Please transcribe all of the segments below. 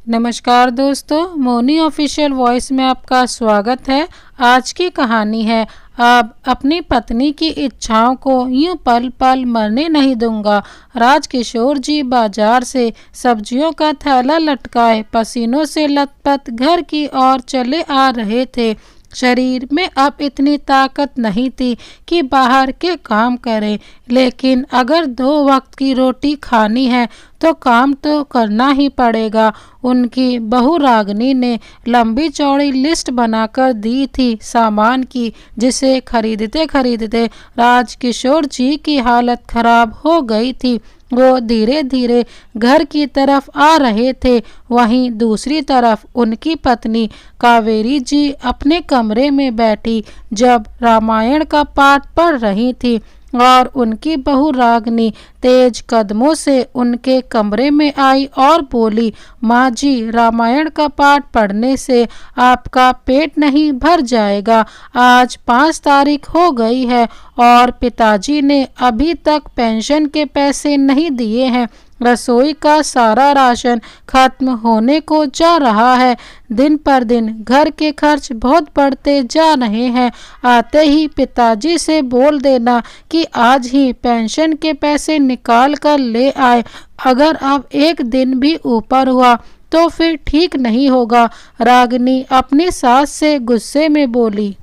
नमस्कार दोस्तों, Moni official voice में आपका स्वागत है। आज की कहानी है अब अपनी पत्नी की इच्छाओं को यूं पल पल मरने नहीं दूंगा। राजकिशोर जी बाजार से सब्जियों का थैला लटकाए पसीनों से लथपथ घर की ओर चले आ रहे थे। शरीर में अब इतनी ताकत नहीं थी कि बाहर के काम करें, लेकिन अगर 2 वक्त की रोटी खानी है तो काम तो करना ही पड़ेगा। उनकी बहू रागनी ने लंबी चौड़ी लिस्ट बनाकर दी थी सामान की, जिसे खरीदते खरीदते राजकिशोर जी की हालत खराब हो गई थी। वो धीरे धीरे घर की तरफ आ रहे थे। वहीं दूसरी तरफ उनकी पत्नी कावेरी जी अपने कमरे में बैठी जब रामायण का पाठ पढ़ रही थी और उनकी बहू रागनी तेज कदमों से उनके कमरे में आई और बोली, माँ जी, रामायण का पाठ पढ़ने से आपका पेट नहीं भर जाएगा। आज 5 तारीख हो गई है और पिताजी ने अभी तक पेंशन के पैसे नहीं दिए हैं। रसोई का सारा राशन खत्म होने को जा रहा है। दिन पर दिन घर के खर्च बहुत बढ़ते जा रहे हैं। आते ही पिताजी से बोल देना कि आज ही पेंशन के पैसे निकाल कर ले आए। अगर अब एक दिन भी ऊपर हुआ तो फिर ठीक नहीं होगा। रागिनी अपनी सास से गुस्से में बोली।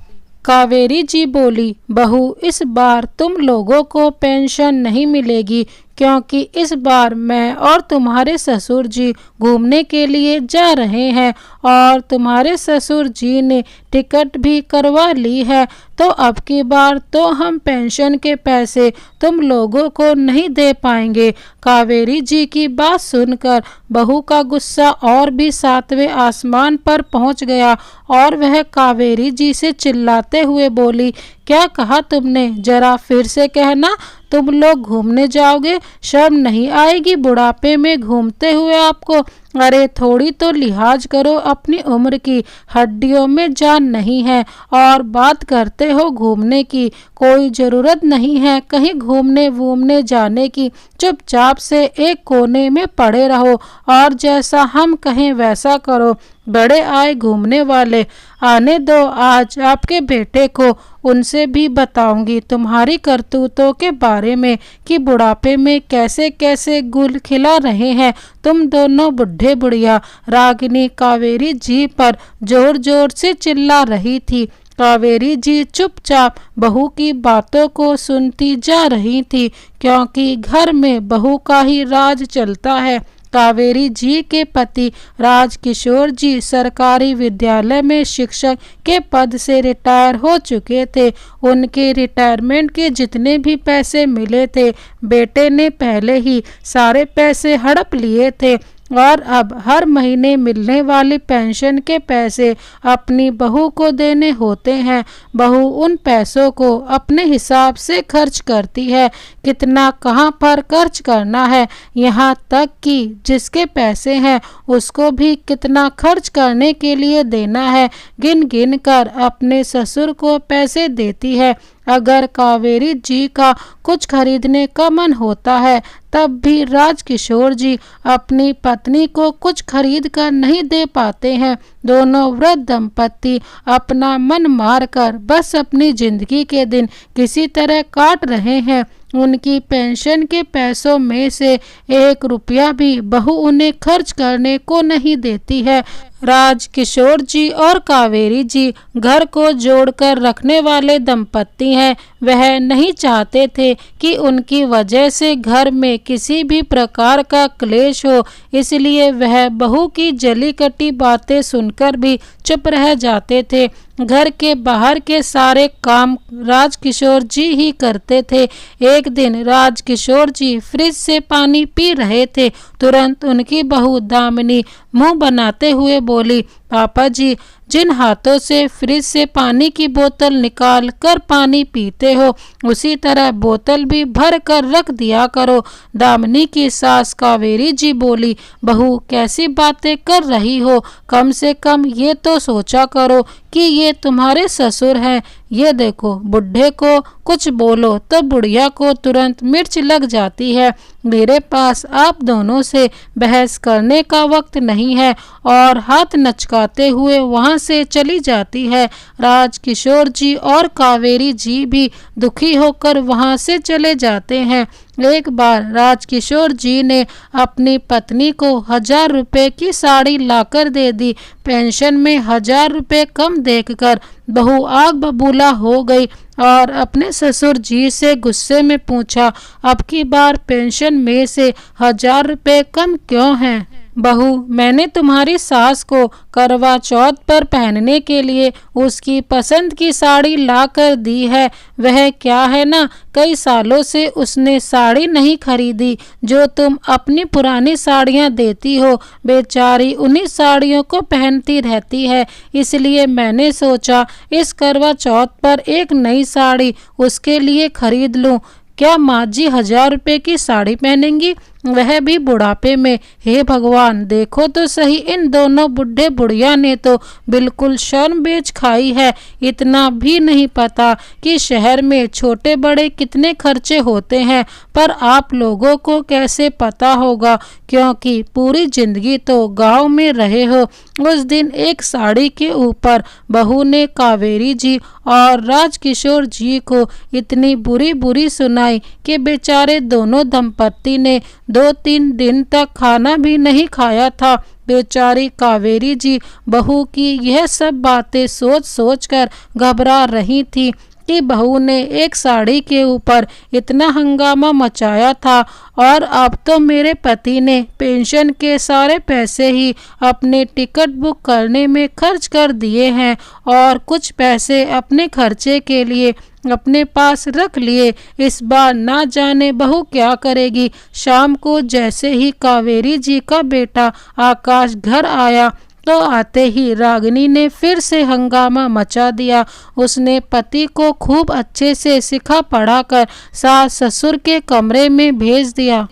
कावेरी जी बोली, बहू, इस बार तुम लोगों को पेंशन नहीं मिलेगी, क्योंकि इस बार मैं और तुम्हारे ससुर जी घूमने के लिए जा रहे हैं और तुम्हारे ससुर जी ने टिकट भी करवा ली है। तो अब की बार तो हम पेंशन के पैसे तुम लोगों को नहीं दे पाएंगे। कावेरी जी की बात सुनकर बहू का गुस्सा और भी 7वें आसमान पर पहुंच गया और वह कावेरी जी से चिल्लाते हुए बोली, क्या कहा तुमने? जरा फिर से कहना। तुम लोग घूमने जाओगे? शर्म नहीं आएगी बुढ़ापे में घूमते हुए आपको? अरे थोड़ी तो लिहाज करो अपनी उम्र की। हड्डियों में जान नहीं है और बात करते हो घूमने की। कोई ज़रूरत नहीं है कहीं घूमने वूमने जाने की। चुपचाप से एक कोने में पड़े रहो और जैसा हम कहें वैसा करो। बड़े आए घूमने वाले। आने दो आज आपके बेटे को, उनसे भी बताऊंगी तुम्हारी करतूतों के बारे में कि बुढ़ापे में कैसे कैसे गुल खिला रहे हैं तुम दोनों बुढ़े बुढ़िया। रागिनी कावेरी जी पर जोर जोर से चिल्ला रही थी। कावेरी जी चुपचाप बहू की बातों को सुनती जा रही थी, क्योंकि घर में बहू का ही राज चलता है। कावेरी जी के पति राजकिशोर जी सरकारी विद्यालय में शिक्षक के पद से रिटायर हो चुके थे। उनके रिटायरमेंट के जितने भी पैसे मिले थे बेटे ने पहले ही सारे पैसे हड़प लिए थे और अब हर महीने मिलने वाली पेंशन के पैसे अपनी बहू को देने होते हैं। बहू उन पैसों को अपने हिसाब से खर्च करती है, कितना कहाँ पर खर्च करना है, यहाँ तक कि जिसके पैसे हैं उसको भी कितना खर्च करने के लिए देना है गिन गिन कर अपने ससुर को पैसे देती है। अगर कावेरी जी का कुछ खरीदने का मन होता है तब भी राजकिशोर जी अपनी पत्नी को कुछ खरीद कर नहीं दे पाते हैं। दोनों वृद्ध दंपत्ति अपना मन मार कर बस अपनी जिंदगी के दिन किसी तरह काट रहे हैं। उनकी पेंशन के पैसों में से 1 रुपया भी बहू उन्हें खर्च करने को नहीं देती है। राजकिशोर जी और कावेरी जी घर को जोड़कर रखने वाले दंपत्ति हैं। वह नहीं चाहते थे कि उनकी वजह से घर में किसी भी प्रकार का क्लेश हो, इसलिए वह बहू की जली कटी बातें सुनकर भी चुप रह जाते थे। घर के बाहर के सारे काम राजकिशोर जी ही करते थे। एक दिन राजकिशोर जी फ्रिज से पानी पी रहे थे। तुरंत उनकी बहू दामिनी मुंह बनाते हुए बोली, पापा जी, जिन हाथों से फ्रिज से पानी की बोतल निकाल कर पानी पीते हो उसी तरह बोतल भी भर कर रख दिया करो। दामिनी की सास कावेरी जी बोली, बहू कैसी बातें कर रही हो? कम से कम ये तो सोचा करो कि ये तुम्हारे ससुर हैं, ये देखो, बुढ़े को कुछ बोलो तो बुढ़िया को तुरंत मिर्च लग जाती है। मेरे पास आप दोनों से बहस करने का वक्त नहीं है, और हाथ नचकाते हुए वहां से चली जाती है। राजकिशोर जी और कावेरी जी भी दुखी होकर वहां से चले जाते हैं। एक बार राजकिशोर जी ने अपनी पत्नी को 1000 रुपए की साड़ी लाकर दे दी। पेंशन में 1000 रुपए कम देखकर बहू आग बबूला हो गई और अपने ससुर जी से गुस्से में पूछा, अब की बार पेंशन में से 1000 रुपए कम क्यों हैं? बहू, मैंने तुम्हारी सास को करवा चौथ पर पहनने के लिए उसकी पसंद की साड़ी ला कर दी है। वह क्या है ना, कई सालों से उसने साड़ी नहीं खरीदी। जो तुम अपनी पुरानी साड़ियां देती हो, बेचारी उन्हीं साड़ियों को पहनती रहती है। इसलिए मैंने सोचा इस करवा चौथ पर एक नई साड़ी उसके लिए खरीद लूं। क्या माँ जी 1000 रुपए की साड़ी पहनेंगी, वह भी बुढ़ापे में? हे भगवान, देखो तो सही, इन दोनों बुढ़े बुढ़िया ने तो बिल्कुल शर्म बेच खाई है। इतना भी नहीं पता कि शहर में छोटे बड़े कितने खर्चे होते हैं, पर आप लोगों को कैसे पता होगा, क्योंकि पूरी जिंदगी तो गांव में रहे हो। उस दिन एक साड़ी के ऊपर बहू ने कावेरी जी और राजकिशोर जी को इतनी बुरी बुरी सुनाई कि बेचारे दोनों दंपत्ति ने 2-3 दिन तक खाना भी नहीं खाया था। बेचारी कावेरी जी बहू की यह सब बातें सोच सोच कर घबरा रही थी कि बहू ने एक साड़ी के ऊपर इतना हंगामा मचाया था, और अब तो मेरे पति ने पेंशन के सारे पैसे ही अपने टिकट बुक करने में खर्च कर दिए हैं और कुछ पैसे अपने खर्चे के लिए अपने पास रख लिए। इस बार ना जाने बहू क्या करेगी। शाम को जैसे ही कावेरी जी का बेटा आकाश घर आया तो आते ही रागिनी ने फिर से हंगामा मचा दिया। उसने पति को खूब अच्छे से सिखा पढ़ाकर सास ससुर के कमरे में भेज दिया।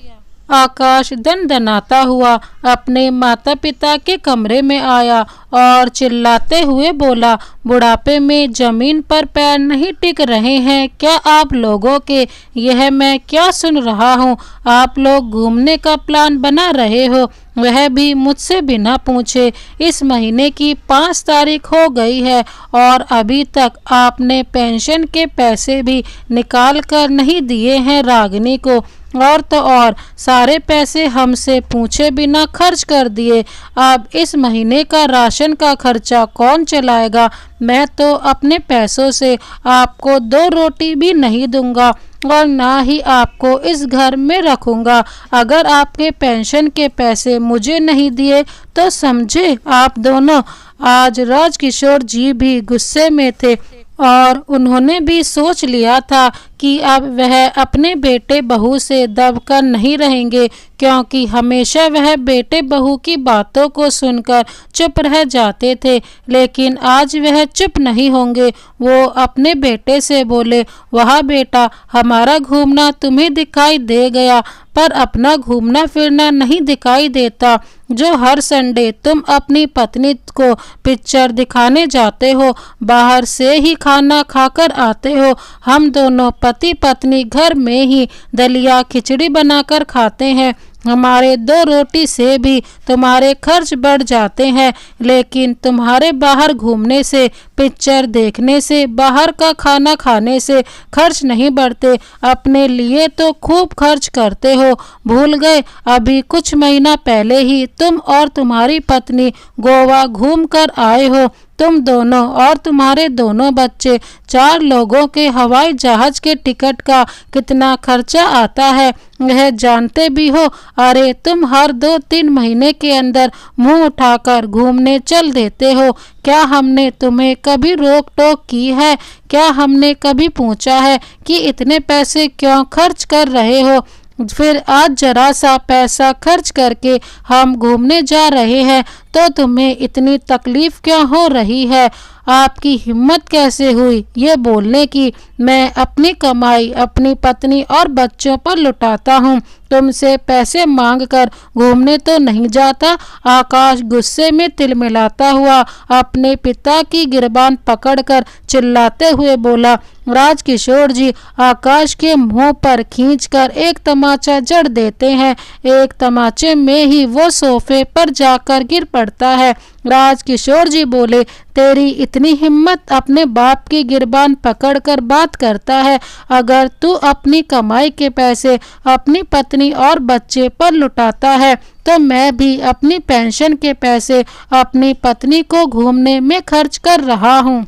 आकाश दनदनाता हुआ अपने माता पिता के कमरे में आया और चिल्लाते हुए बोला, बुढ़ापे में जमीन पर पैर नहीं टिक रहे हैं क्या आप लोगों के? यह मैं क्या सुन रहा हूँ? आप लोग घूमने का प्लान बना रहे हो, वह भी मुझसे बिना पूछे। इस महीने की 5 तारीख हो गई है और अभी तक आपने पेंशन के पैसे भी निकाल कर नहीं दिए हैं रागिनी को, और तो और सारे पैसे हमसे पूछे बिना खर्च कर दिए। अब इस महीने का राशन का खर्चा कौन चलाएगा? मैं तो अपने पैसों से आपको 2 रोटी भी नहीं दूंगा और ना ही आपको इस घर में रखूंगा। अगर आपके पेंशन के पैसे मुझे नहीं दिए तो समझे आप दोनों। आज राजकिशोर जी भी गुस्से में थे और उन्होंने भी सोच लिया था कि अब वह अपने बेटे बहू से दबकर नहीं रहेंगे, क्योंकि हमेशा वह बेटे बहू की बातों को सुनकर चुप रह जाते थे। लेकिन आज वह चुप नहीं होंगे। वो अपने बेटे से बोले, वह बेटा, हमारा घूमना तुम्हें दिखाई दे गया, पर अपना घूमना फिरना नहीं दिखाई देता। जो हर संडे तुम अपनी पत्नी को पिक्चर दिखाने जाते हो, बाहर से ही खाना खाकर आते हो। हम दोनों पति पत्नी घर में ही दलिया खिचड़ी बनाकर खाते हैं। हमारे 2 रोटी से भी तुम्हारे खर्च बढ़ जाते हैं, लेकिन तुम्हारे बाहर घूमने से, पिक्चर देखने से, बाहर का खाना खाने से खर्च नहीं बढ़ते। अपने लिए तो खूब खर्च करते हो। भूल गए अभी कुछ महीना पहले ही तुम और तुम्हारी पत्नी गोवा घूम कर आए हो। तुम दोनों और तुम्हारे दोनों बच्चे, 4 लोगों के हवाई जहाज के टिकट का कितना खर्चा आता है वह जानते भी हो। अरे तुम हर 2-3 महीने के अंदर मुंह उठाकर घूमने चल देते हो। क्या हमने तुम्हें कभी रोक टोक की है? क्या हमने कभी पूछा है कि इतने पैसे क्यों खर्च कर रहे हो? फिर आज जरा सा पैसा खर्च करके हम घूमने जा रहे हैं तो तुम्हें इतनी तकलीफ क्यों हो रही है? आपकी हिम्मत कैसे हुई ये बोलने की? मैं अपनी कमाई अपनी पत्नी और बच्चों पर लुटाता हूँ, तुमसे पैसे मांगकर घूमने तो नहीं जाता। आकाश गुस्से में तिलमिलाता हुआ अपने पिता की गिरबान पकड़कर चिल्लाते हुए बोला। राजकिशोर जी आकाश के मुंह पर खींचकर एक तमाचा जड़ देते हैं। एक तमाचे में ही वो सोफे पर जाकर गिर पड़ता है। राजकिशोर जी बोले, तेरी इतनी हिम्मत, अपने बाप की गिरबान पकड़कर बात करता है? अगर तू अपनी कमाई के पैसे अपनी पत्नी और बच्चे पर लुटाता है तो मैं भी अपनी पेंशन के पैसे अपनी पत्नी को घूमने में खर्च कर रहा हूँ।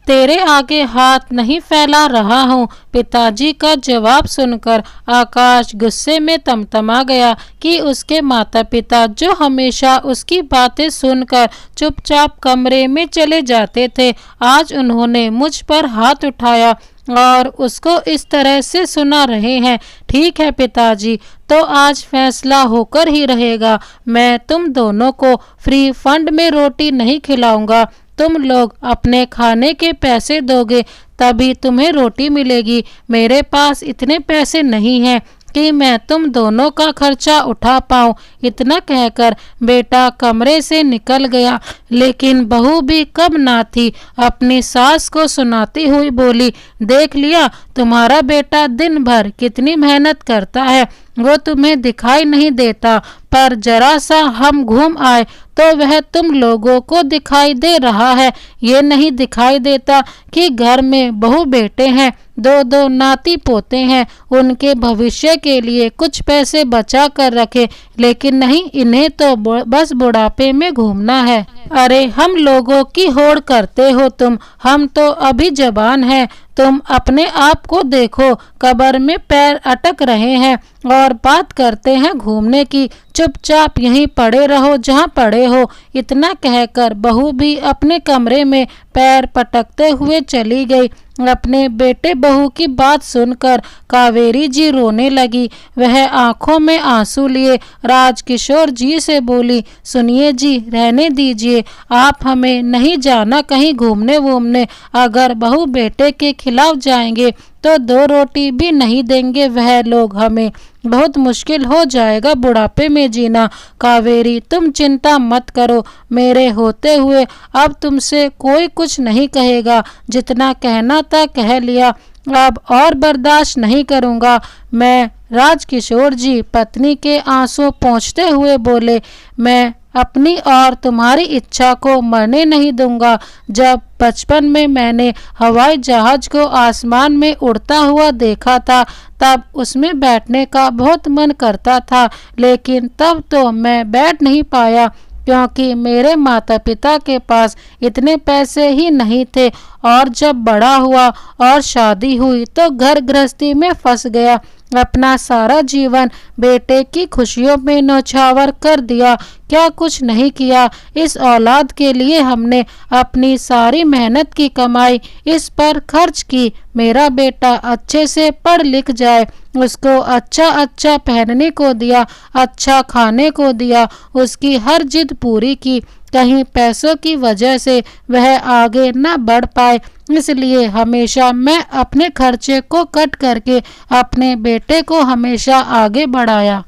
तेरे आगे हाथ नहीं फैला रहा हूँ। पिताजी का जवाब सुनकर आकाश गुस्से में तमतमा गया कि उसके माता पिता जो हमेशा उसकी बातें सुनकर चुपचाप कमरे में चले जाते थे, आज उन्होंने मुझ पर हाथ उठाया और उसको इस तरह से सुना रहे हैं। ठीक है पिताजी, तो आज फैसला होकर ही रहेगा। मैं तुम दोनों को फ्री फंड में रोटी नहीं खिलाऊंगा। तुम लोग अपने खाने के पैसे दोगे तभी तुम्हें रोटी मिलेगी। मेरे पास इतने पैसे नहीं हैं कि मैं तुम दोनों का खर्चा उठा पाऊं। इतना कहकर बेटा कमरे से निकल गया, लेकिन बहू भी कम ना थी। अपनी सास को सुनाती हुई बोली, देख लिया तुम्हारा बेटा दिन भर कितनी मेहनत करता है। वो तुम्हें दिखाई नहीं देता, पर जरा सा हम घूम आए तो वह तुम लोगों को दिखाई दे रहा है। ये नहीं दिखाई देता कि घर में बहू बेटे हैं, दो दो नाती पोते हैं, उनके भविष्य के लिए कुछ पैसे बचा कर रखे। लेकिन नहीं, इन्हें तो बस बुढ़ापे में घूमना है। अरे हम लोगों की होड़ करते हो तुम, हम तो अभी जवान हैं। तुम अपने आप को देखो, कब्र में पैर अटक रहे हैं और बात करते हैं घूमने की। चुपचाप यहीं पड़े रहो जहाँ पड़े हो। इतना कहकर बहू भी अपने कमरे में पैर पटकते हुए चली गई। अपने बेटे बहू की बात सुनकर कावेरी जी रोने लगी। वह आंखों में आंसू लिए राजकिशोर जी से बोली, सुनिए जी, रहने दीजिए, आप हमें नहीं जाना कहीं घूमने वूमने। अगर बहू बेटे के खिलाफ जाएंगे तो दो रोटी भी नहीं देंगे वह लोग हमें। बहुत मुश्किल हो जाएगा बुढ़ापे में जीना। कावेरी तुम चिंता मत करो, मेरे होते हुए अब तुमसे कोई कुछ नहीं कहेगा। जितना कहना था कह लिया, अब और बर्दाश्त नहीं करूँगा मैं। राजकिशोर जी पत्नी के आंसू पोंछते हुए बोले, मैं अपनी और तुम्हारी इच्छा को मरने नहीं दूंगा। जब बचपन में मैंने हवाई जहाज को आसमान में उड़ता हुआ देखा था तब उसमें बैठने का बहुत मन करता था, लेकिन तब तो मैं बैठ नहीं पाया क्योंकि मेरे माता पिता के पास इतने पैसे ही नहीं थे। और जब बड़ा हुआ और शादी हुई तो घर गृहस्थी में फंस गया। अपना सारा जीवन बेटे की खुशियों में न्यौछावर कर दिया। क्या कुछ नहीं किया। इस औलाद के लिए हमने अपनी सारी मेहनत की कमाई इस पर खर्च की। मेरा बेटा अच्छे से पढ़ लिख जाए, उसको अच्छा अच्छा पहनने को दिया, अच्छा खाने को दिया, उसकी हर जिद पूरी की। कहीं पैसों की वजह से वह आगे न बढ़ पाए, इसलिए हमेशा मैं अपने खर्चे को कट करके अपने बेटे को हमेशा आगे बढ़ाया।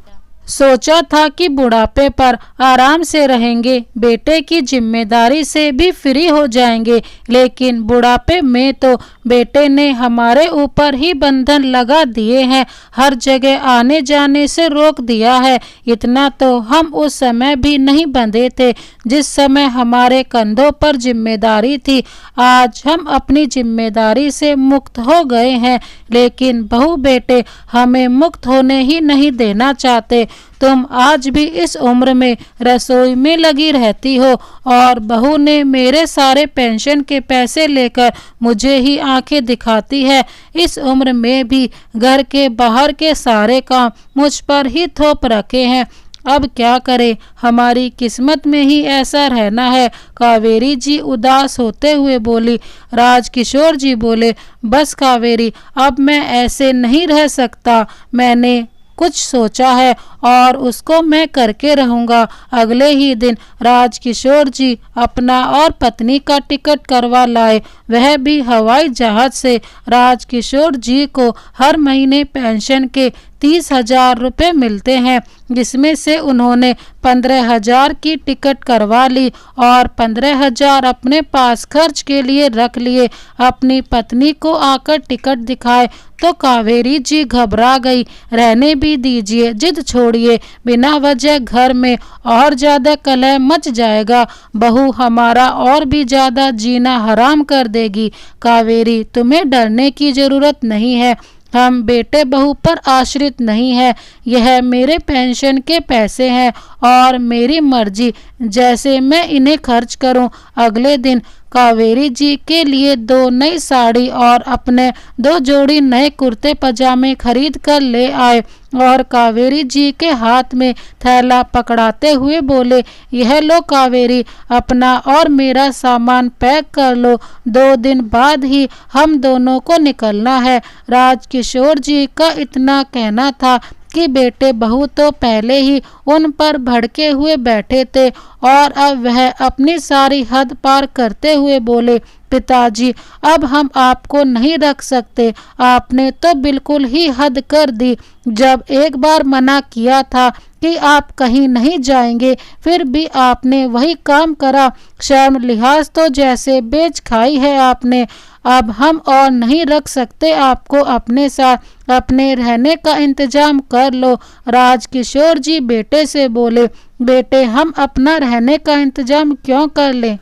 सोचा था कि बुढ़ापे पर आराम से रहेंगे, बेटे की जिम्मेदारी से भी फ्री हो जाएंगे, लेकिन बुढ़ापे में तो बेटे ने हमारे ऊपर ही बंधन लगा दिए हैं, हर जगह आने जाने से रोक दिया है। इतना तो हम उस समय भी नहीं बंधे थे जिस समय हमारे कंधों पर जिम्मेदारी थी। आज हम अपनी जिम्मेदारी से मुक्त हो गए हैं, लेकिन बहू बेटे हमें मुक्त होने ही नहीं देना चाहते। तुम आज भी इस उम्र में रसोई में लगी रहती हो और बहू ने मेरे सारे पेंशन के पैसे लेकर मुझे ही आंखें दिखाती है। इस उम्र में भी घर के बाहर के सारे काम मुझ पर ही थोप रखे हैं। अब क्या करें, हमारी किस्मत में ही ऐसा रहना है। कावेरी जी उदास होते हुए बोली। राजकिशोर जी बोले, बस कावेरी, अब मैं ऐसे नहीं रह सकता। मैंने कुछ सोचा है और उसको मैं करके रहूँगा। अगले ही दिन राजकिशोर जी अपना और पत्नी का टिकट करवा लाए, वह भी हवाई जहाज से। राजकिशोर जी को हर महीने पेंशन के 30,000 रुपये मिलते हैं, जिसमें से उन्होंने 15,000 की टिकट करवा ली और 15,000 अपने पास खर्च के लिए रख लिए। अपनी पत्नी को आकर टिकट दिखाए तो कावेरी जी घबरा गई। रहने भी दीजिए, जिद छोड़िए, बिना वजह घर में और ज़्यादा कलह मच जाएगा, बहू हमारा और भी ज़्यादा जीना हराम कर देगी। कावेरी, तुम्हें डरने की ज़रूरत नहीं है, हम बेटे बहू पर आश्रित नहीं है। यह मेरे पेंशन के पैसे हैं और मेरी मर्जी, जैसे मैं इन्हें खर्च करूं। अगले दिन कावेरी जी के लिए 2 नई साड़ी और अपने 2 जोड़ी नए कुर्ते पजामे खरीद कर ले आए और कावेरी जी के हाथ में थैला पकड़ाते हुए बोले, यह लो कावेरी, अपना और मेरा सामान पैक कर लो, 2 दिन बाद ही हम दोनों को निकलना है। राजकिशोर जी का इतना कहना था कि बेटे बहू तो पहले ही उन पर भड़के हुए बैठे थे और अब वह अपनी सारी हद पार करते हुए बोले, पिताजी, अब हम आपको नहीं रख सकते, आपने तो बिल्कुल ही हद कर दी। जब एक बार मना किया था कि आप कहीं नहीं जाएंगे, फिर भी आपने वही काम करा। शर्म लिहाज तो जैसे बेच खाई है आपने। अब हम और नहीं रख सकते आपको अपने साथ, अपने रहने का इंतजाम कर लो। राजकिशोर जी बेटे से बोले, बेटे हम अपना रहने का इंतजाम क्यों कर लें?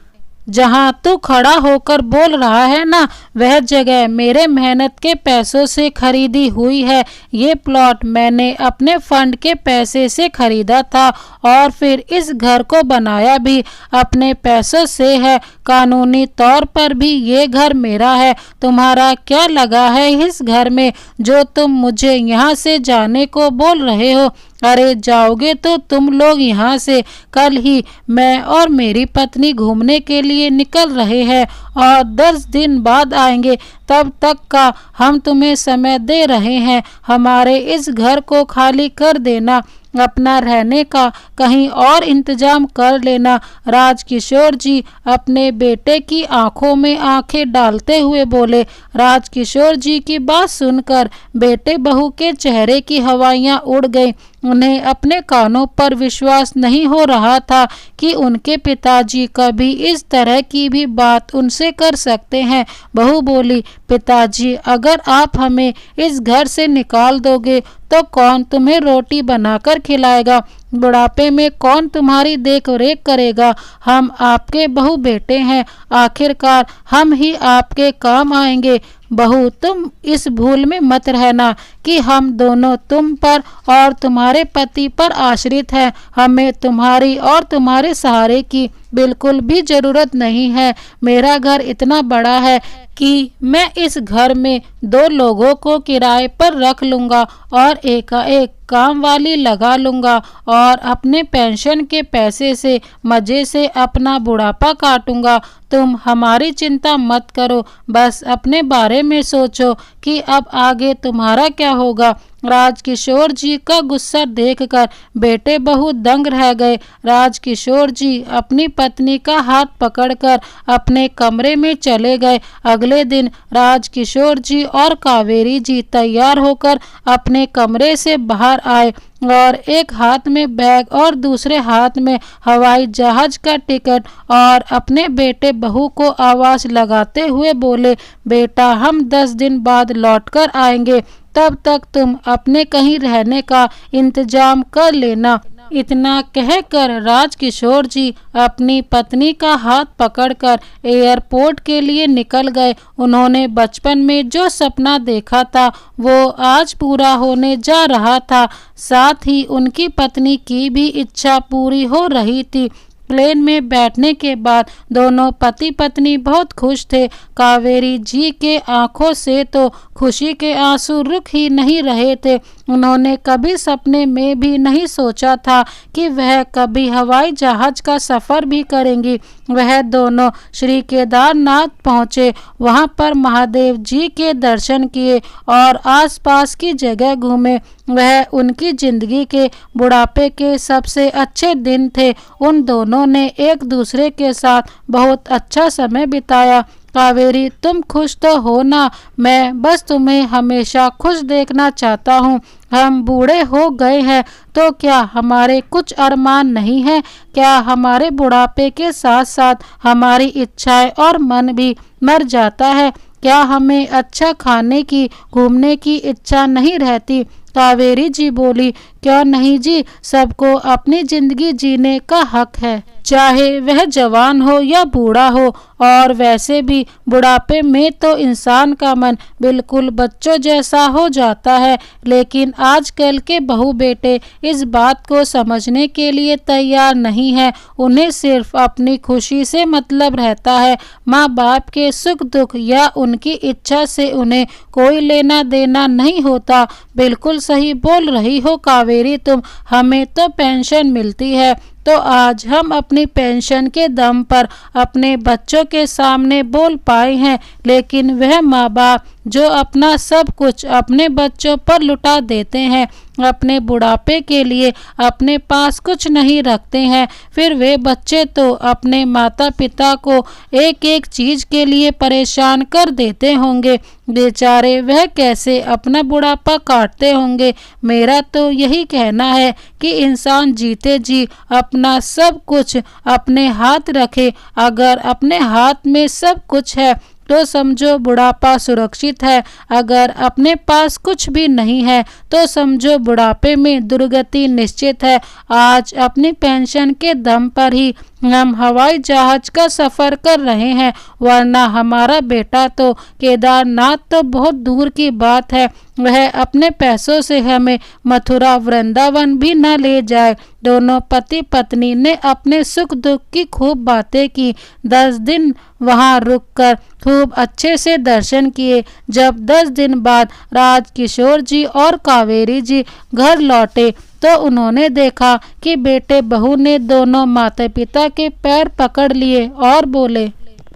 जहाँ तू खड़ा होकर बोल रहा है ना, वह जगह मेरे मेहनत के पैसों से खरीदी हुई है। ये प्लॉट मैंने अपने फंड के पैसे से खरीदा था और फिर इस घर को बनाया भी अपने पैसों से है। कानूनी तौर पर भी ये घर मेरा है। तुम्हारा क्या लगा है इस घर में जो तुम मुझे यहाँ से जाने को बोल रहे हो? अरे जाओगे तो तुम लोग यहाँ से। कल ही मैं और मेरी पत्नी घूमने के लिए निकल रहे हैं और 10 दिन बाद आएंगे। तब तक का हम तुम्हें समय दे रहे हैं। हमारे इस घर को खाली कर देना, अपना रहने का कहीं और इंतजाम कर लेना। राजकिशोर जी अपने बेटे की आंखों में आंखें डालते हुए बोले। राजकिशोर जी की बात सुनकर बेटे बहू के चेहरे की हवाइयां उड़ गईं। उन्हें अपने कानों पर विश्वास नहीं हो रहा था कि उनके पिताजी कभी इस तरह की भी बात उनसे कर सकते हैं। बहू बोली, पिताजी, अगर आप हमें इस घर से निकाल दोगे तो कौन तुम्हें रोटी बनाकर खिलाएगा? बुढ़ापे में कौन तुम्हारी देख रेख करेगा? हम आपके बहू बेटे हैं, आखिरकार हम ही आपके काम आएंगे। बहू, तुम इस भूल में मत रहना कि हम दोनों तुम पर और तुम्हारे पति पर आश्रित हैं। हमें तुम्हारी और तुम्हारे सहारे की बिल्कुल भी जरूरत नहीं है। मेरा घर इतना बड़ा है कि मैं इस घर में 2 लोगों को किराए पर रख लूँगा और एकाएक काम वाली लगा लूँगा और अपने पेंशन के पैसे से मज़े से अपना बुढ़ापा काटूँगा। तुम हमारी चिंता मत करो, बस अपने बारे में सोचो कि अब आगे तुम्हारा क्या होगा। राजकिशोर जी का गुस्सा देखकर बेटे बहू दंग रह गए। राजकिशोर जी अपनी पत्नी का हाथ पकड़कर अपने कमरे में चले गए। अगले दिन राजकिशोर जी और कावेरी जी तैयार होकर अपने कमरे से बाहर आए और एक हाथ में बैग और दूसरे हाथ में हवाई जहाज का टिकट और अपने बेटे बहू को आवाज लगाते हुए बोले, बेटा हम 10 दिन बाद लौटकर आएंगे, तब तक तुम अपने कहीं रहने का इंतजाम कर लेना। इतना कहकर राजकिशोर जी अपनी पत्नी का हाथ पकड़कर एयरपोर्ट के लिए निकल गए। उन्होंने बचपन में जो सपना देखा था वो आज पूरा होने जा रहा था। साथ ही उनकी पत्नी की भी इच्छा पूरी हो रही थी। प्लेन में बैठने के बाद दोनों पति पत्नी बहुत खुश थे। कावेरी जी के आंखों से तो खुशी के आंसू रुक ही नहीं रहे थे। उन्होंने कभी सपने में भी नहीं सोचा था कि वह कभी हवाई जहाज का सफ़र भी करेंगी। वह दोनों श्री केदारनाथ पहुँचे। वहाँ पर महादेव जी के दर्शन किए और आसपास की जगह घूमे। वह उनकी जिंदगी के बुढ़ापे के सबसे अच्छे दिन थे। उन दोनों ने एक दूसरे के साथ बहुत अच्छा समय बिताया। कावेरी, तुम खुश तो हो ना? मैं बस तुम्हें हमेशा खुश देखना चाहता हूँ। हम बूढ़े हो गए हैं तो क्या हमारे कुछ अरमान नहीं हैं? क्या हमारे बुढ़ापे के साथ साथ हमारी इच्छाएं और मन भी मर जाता है? क्या हमें अच्छा खाने की, घूमने की इच्छा नहीं रहती? कावेरी जी बोली, क्यों नहीं जी, सबको अपनी जिंदगी जीने का हक है, चाहे वह जवान हो या बूढ़ा हो। और वैसे भी बुढ़ापे में तो इंसान का मन बिल्कुल बच्चों जैसा हो जाता है। लेकिन आजकल के बहू बेटे इस बात को समझने के लिए तैयार नहीं है। उन्हें सिर्फ अपनी खुशी से मतलब रहता है। माँ बाप के सुख दुख या उनकी इच्छा से उन्हें कोई लेना देना नहीं होता। बिल्कुल सही बोल रही हो कावेरी तुम। हमें तो पेंशन मिलती है तो आज हम अपनी पेंशन के दम पर अपने बच्चों के सामने बोल पाए हैं। लेकिन वह माँ बाप जो अपना सब कुछ अपने बच्चों पर लुटा देते हैं, अपने बुढ़ापे के लिए अपने पास कुछ नहीं रखते हैं, फिर वे बच्चे तो अपने माता पिता को एक एक चीज़ के लिए परेशान कर देते होंगे। बेचारे वह कैसे अपना बुढ़ापा काटते होंगे। मेरा तो यही कहना है कि इंसान जीते जी अपना सब कुछ अपने हाथ रखे। अगर अपने हाथ में सब कुछ है तो समझो बुढ़ापा सुरक्षित है। अगर अपने पास कुछ भी नहीं है तो समझो बुढ़ापे में दुर्गति निश्चित है। आज अपनी पेंशन के दम पर ही हम हवाई जहाज का सफ़र कर रहे हैं, वरना हमारा बेटा तो केदारनाथ तो बहुत दूर की बात है, वह अपने पैसों से हमें मथुरा वृंदावन भी न ले जाए। दोनों पति पत्नी ने अपने सुख दुख की खूब बातें की। 10 दिन वहां रुककर खूब अच्छे से दर्शन किए। जब 10 दिन बाद राजकिशोर जी और कावेरी जी घर लौटे तो उन्होंने देखा कि बेटे बहू ने दोनों माता पिता के पैर पकड़ लिए और बोले,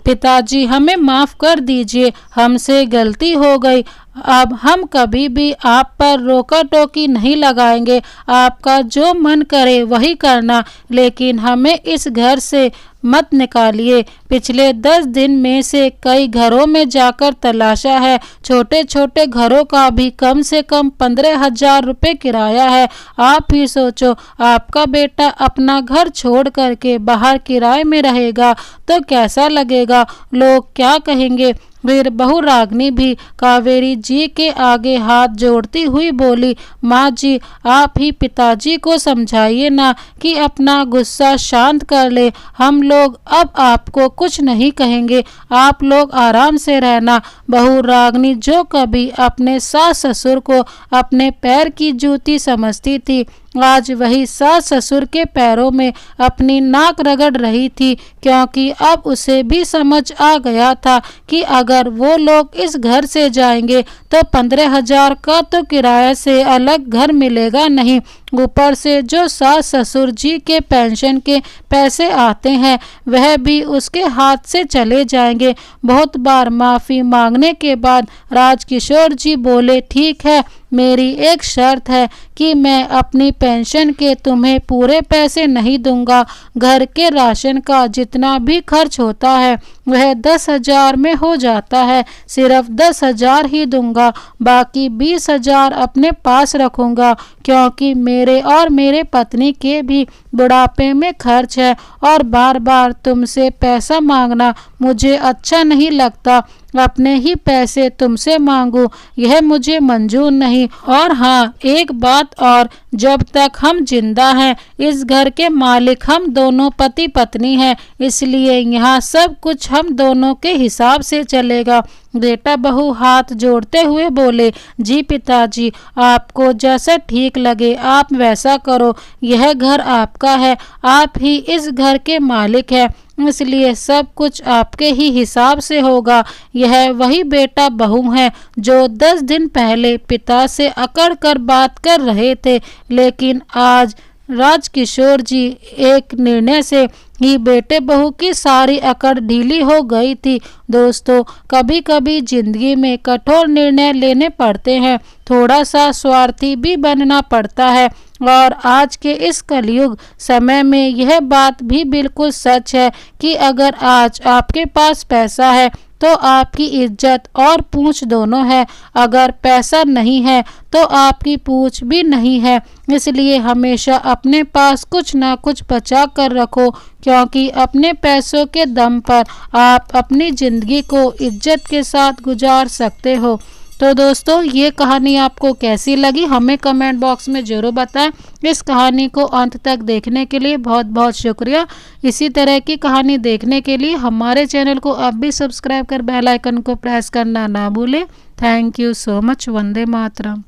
पिताजी हमें माफ़ कर दीजिए, हमसे गलती हो गई। अब हम कभी भी आप पर रोका टोकी नहीं लगाएंगे। आपका जो मन करे वही करना, लेकिन हमें इस घर से मत निकालिए। पिछले 10 दिन में से कई घरों में जाकर तलाशा है। छोटे छोटे घरों का भी कम से कम 15,000 रुपये किराया है। आप ही सोचो, आपका बेटा अपना घर छोड़ करके बाहर किराए में रहेगा तो कैसा लगेगा? लोग क्या कहेंगे? फिर बहू रागनी भी कावेरी जी के आगे हाथ जोड़ती हुई बोली, माँ जी आप ही पिताजी को समझाइए ना कि अपना गुस्सा शांत कर ले। हम लोग अब आपको कुछ नहीं कहेंगे, आप लोग आराम से रहना। बहू रागनी जो कभी अपने सास ससुर को अपने पैर की जूती समझती थी, आज वही सास ससुर के पैरों में अपनी नाक रगड़ रही थी, क्योंकि अब उसे भी समझ आ गया था कि अगर वो लोग इस घर से जाएंगे तो 15,000 का तो किराए से अलग घर मिलेगा नहीं। ऊपर से जो सास ससुर जी के पेंशन के पैसे आते हैं वह भी उसके हाथ से चले जाएंगे। बहुत बार माफ़ी मांगने के बाद राजकिशोर जी बोले, ठीक है, मेरी एक शर्त है कि मैं अपनी पेंशन के तुम्हें पूरे पैसे नहीं दूंगा। घर के राशन का जितना भी खर्च होता है वह 10,000 में हो जाता है। सिर्फ 10,000 ही दूंगा, बाकी 20,000 अपने पास रखूंगा, क्योंकि मेरे और मेरे पत्नी के भी बुढ़ापे में खर्च है और बार बार तुमसे पैसा मांगना मुझे अच्छा नहीं लगता। अपने ही पैसे तुमसे मांगू यह मुझे मंजूर नहीं। और हाँ, एक बात और, जब तक हम जिंदा हैं इस घर के मालिक हम दोनों पति पत्नी हैं, इसलिए यहाँ सब कुछ हम दोनों के हिसाब से चलेगा। बेटा बहू हाथ जोड़ते हुए बोले, जी पिताजी, आपको जैसा ठीक लगे आप वैसा करो। यह घर आपका है, आप ही इस घर के मालिक हैं, इसलिए सब कुछ आपके ही हिसाब से होगा। यह वही बेटा बहू है जो 10 दिन पहले पिता से अकड़ कर बात कर रहे थे, लेकिन आज राजकिशोर जी एक निर्णय से ही बेटे बहू की सारी अकड़ ढीली हो गई थी। दोस्तों, कभी कभी जिंदगी में कठोर निर्णय लेने पड़ते हैं, थोड़ा सा स्वार्थी भी बनना पड़ता है, और आज के इस कलयुग समय में यह बात भी बिल्कुल सच है कि अगर आज आपके पास पैसा है तो आपकी इज्जत और पूंछ दोनों है, अगर पैसा नहीं है तो आपकी पूंछ भी नहीं है। इसलिए हमेशा अपने पास कुछ ना कुछ बचा कर रखो, क्योंकि अपने पैसों के दम पर आप अपनी ज़िंदगी को इज्जत के साथ गुजार सकते हो। तो दोस्तों, ये कहानी आपको कैसी लगी हमें कमेंट बॉक्स में ज़रूर बताएं। इस कहानी को अंत तक देखने के लिए बहुत बहुत शुक्रिया। इसी तरह की कहानी देखने के लिए हमारे चैनल को अब भी सब्सक्राइब कर बेल आइकन को प्रेस करना ना भूलें। Thank you so much. Vande Mataram.